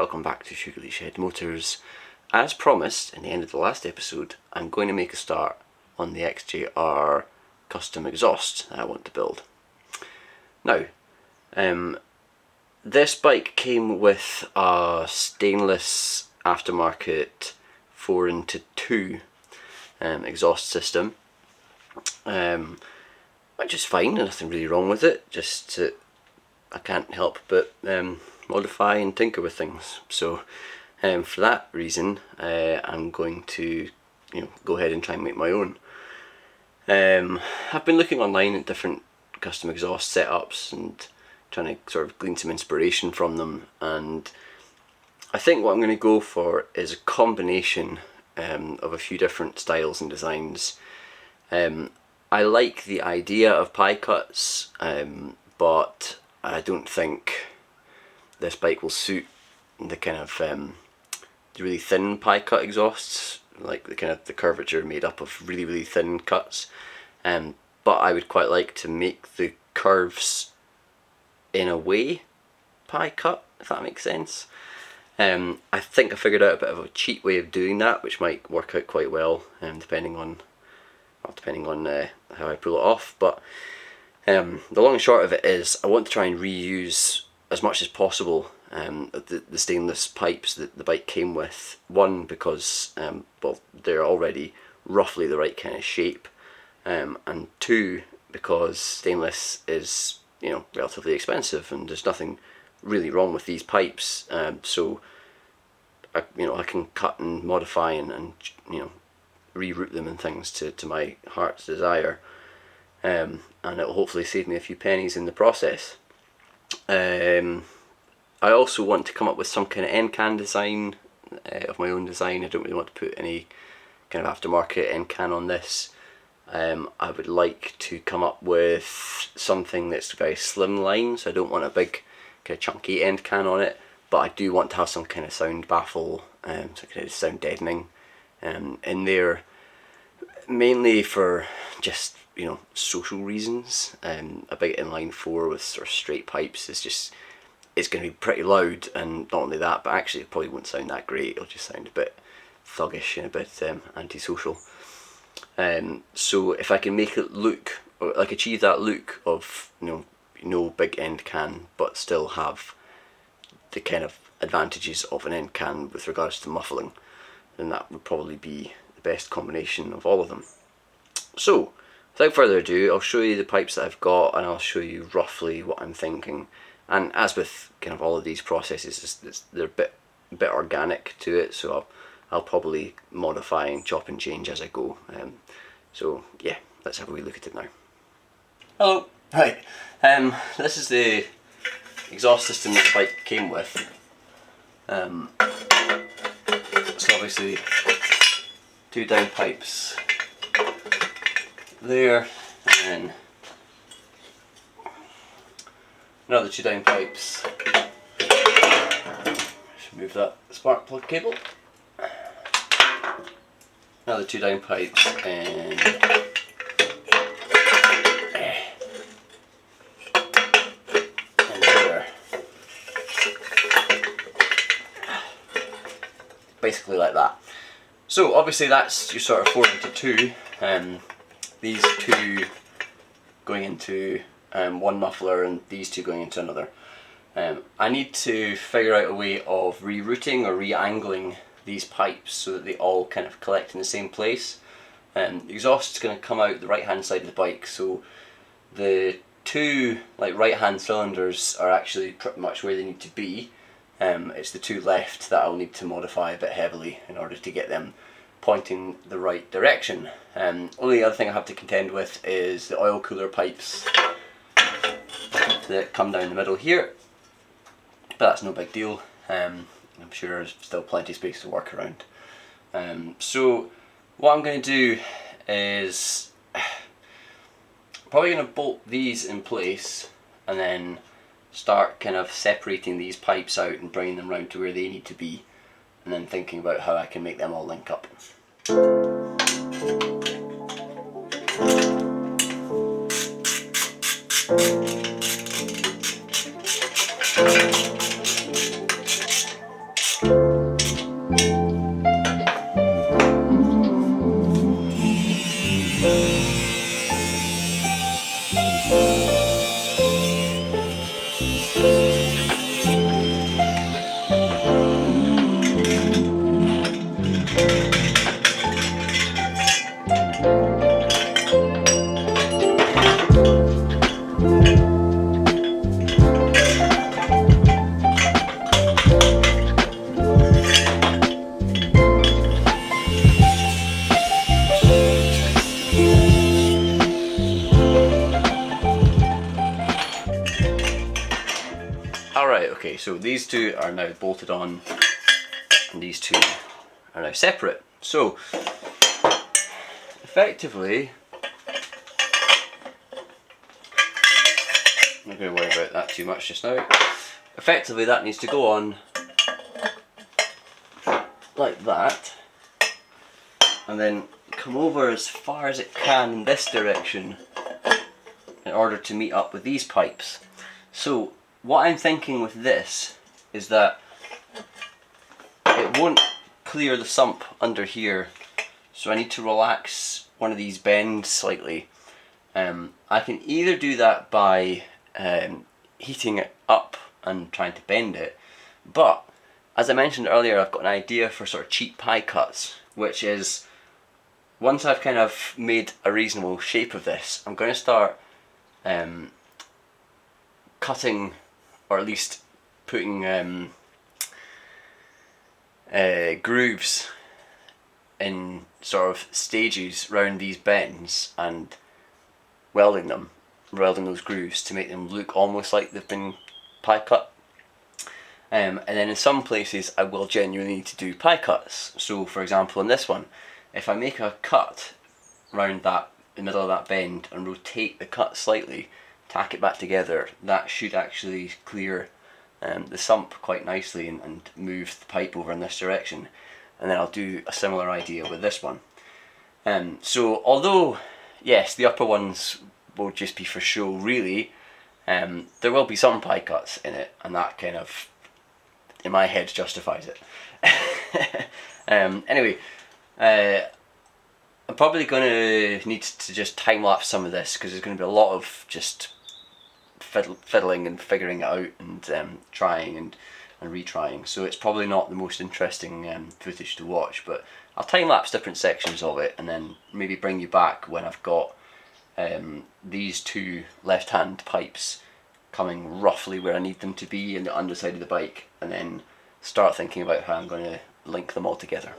welcome back to Shoogly Shed Motors. As promised in the end of the last episode, I'm going to make a start on the XJR custom exhaust that I want to build. Now, this bike came with a stainless aftermarket 4x2 exhaust system, which is fine, nothing really wrong with it, just I can't help but modify and tinker with things. So for that reason I'm going to go ahead and try and make my own. I've been looking online at different custom exhaust setups and trying to sort of glean some inspiration from them, and I think what I'm going to go for is a combination of a few different styles and designs. I like the idea of pie cuts, but I don't think this bike will suit the kind of the really thin pie cut exhausts, like the kind of the curvature made up of really thin cuts. But I would quite like to make the curves in a way pie cut, if that makes sense. I think I figured out a bit of a cheap way of doing that, which might work out quite well, depending on how I pull it off. But the long and short of it is, I want to try and reuse as much as possible the stainless pipes that the bike came with. One, because well, they're already roughly the right kind of shape, and two, because stainless is relatively expensive, and there's nothing really wrong with these pipes. So I can cut and modify and reroute them and things to my heart's desire, and it'll hopefully save me a few pennies in the process. I also want to come up with some kind of end can design of my own design. I don't really want to put any kind of aftermarket end can on this. I would like to come up with something that's very slimline, so I don't want a big kind of chunky end can on it, but I do want to have some kind of sound baffle, some kind of sound deadening in there, mainly for just social reasons. A big inline 4 with sort of straight pipes it's going to be pretty loud, and not only that, but actually it probably won't sound that great. It'll just sound a bit thuggish and a bit antisocial. So if I can make it look, or like achieve that look of no big end can, but still have the kind of advantages of an end can with regards to muffling, then that would probably be the best combination of all of them. So without further ado, I'll show you the pipes that I've got, and I'll show you roughly what I'm thinking. And as with kind of all of these processes, they're a bit organic to it, so I'll probably modify and chop and change as I go. So yeah, let's have a wee look at it now. Hello. Right. This is the exhaust system that the bike came with. So obviously 2 down pipes there, and then another 2 down pipes. Should move that spark plug cable. Another 2 down pipes, and there. Basically like that. So obviously that's your sort of 4x2. These 2 going into one muffler, and these 2 going into another. I need to figure out a way of rerouting or re-angling these pipes so that they all kind of collect in the same place. The exhaust is going to come out the right hand side of the bike, so the 2 right hand cylinders are actually pretty much where they need to be. It's the 2 left that I'll need to modify a bit heavily in order to get them pointing the right direction. Only other thing I have to contend with is the oil cooler pipes that come down the middle here, but that's no big deal. I'm sure there's still plenty of space to work around. So what I'm going to do is probably going to bolt these in place, and then start kind of separating these pipes out and bringing them round to where they need to be, and then thinking about how I can make them all link up. so these two are now bolted on and these two are now separate. So effectively, I'm not going to worry about that too much just now. Effectively that needs to go on like that, and then come over as far as it can in this direction in order to meet up with these pipes. So what I'm thinking with this is that it won't clear the sump under here, so I need to relax one of these bends slightly. I can either do that by heating it up and trying to bend it, but as I mentioned earlier, I've got an idea for sort of cheap pie cuts, which is, once I've kind of made a reasonable shape of this, I'm going to start cutting, or at least putting grooves in sort of stages round these bends and welding those grooves to make them look almost like they've been pie cut. And then in some places I will genuinely need to do pie cuts. So for example in this one, if I make a cut round the middle of that bend and rotate the cut slightly, tack it back together, that should actually clear the sump quite nicely and move the pipe over in this direction. And then I'll do a similar idea with this one. So although yes, the upper ones will just be for show really, there will be some pie cuts in it, and that kind of, in my head, justifies it. Anyway, I'm probably going to need to just time-lapse some of this, because there's going to be a lot of just fiddling and figuring it out and trying and retrying, so it's probably not the most interesting footage to watch, but I'll time-lapse different sections of it and then maybe bring you back when I've got these two left-hand pipes coming roughly where I need them to be in the underside of the bike, and then start thinking about how I'm going to link them all together.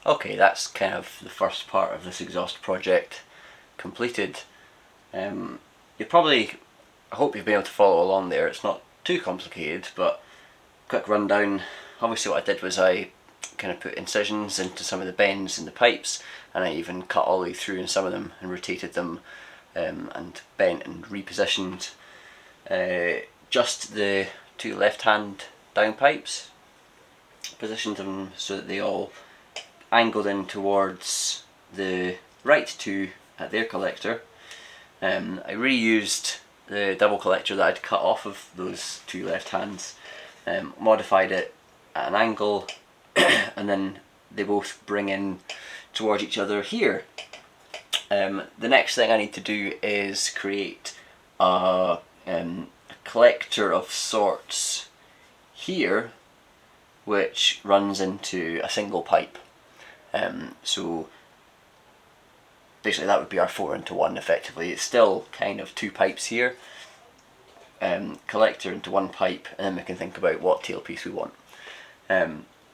Okay, that's kind of the first part of this exhaust project completed. You probably, I hope you've been able to follow along there. It's not too complicated, but quick rundown. Obviously what I did was I kind of put incisions into some of the bends in the pipes, and I even cut all the way through in some of them and rotated them and bent and repositioned just the two left-hand downpipes, positioned them so that they all angled in towards the right two at their collector. I reused the double collector that I'd cut off of those two left hands, modified it at an angle, and then they both bring in towards each other here. The next thing I need to do is create a collector of sorts here, which runs into a single pipe. So basically that would be our 4-into-1 effectively. It's still kind of two pipes here, collector into one pipe, and then we can think about what tailpiece we want.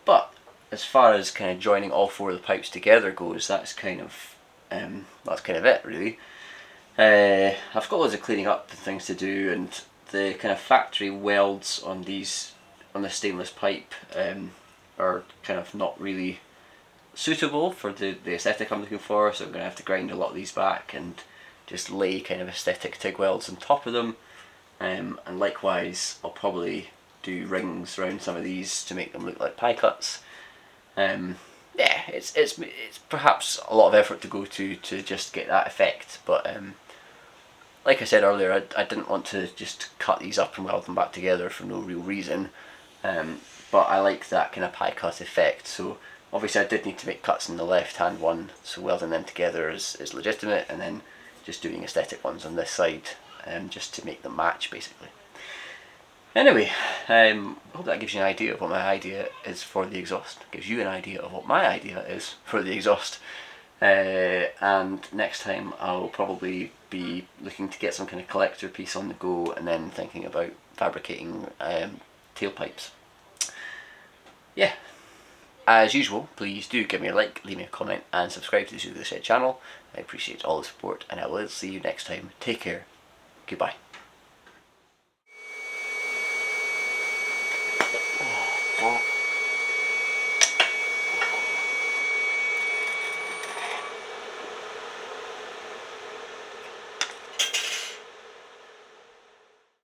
But as far as kind of joining all four of the pipes together goes, that's kind of it really. I've got loads of cleaning up and things to do, and the kind of factory welds on this stainless pipe are kind of not really suitable for the aesthetic I'm looking for, so I'm going to have to grind a lot of these back and just lay kind of aesthetic TIG welds on top of them, and likewise I'll probably do rings around some of these to make them look like pie cuts. Yeah, it's perhaps a lot of effort to go to just get that effect, but like I said earlier, I didn't want to just cut these up and weld them back together for no real reason, but I like that kind of pie cut effect. So obviously I did need to make cuts in the left hand one, so welding them together is legitimate, and then just doing aesthetic ones on this side just to make them match basically. Anyway, I hope that gives you an idea of what my idea is for the exhaust. Gives you an idea of what my idea is for the exhaust. And next time I'll probably be looking to get some kind of collector piece on the go, and then thinking about fabricating tailpipes. Yeah. As usual, please do give me a like, leave me a comment, and subscribe to the Shoogly channel. I appreciate all the support, and I will see you next time. Take care. Goodbye.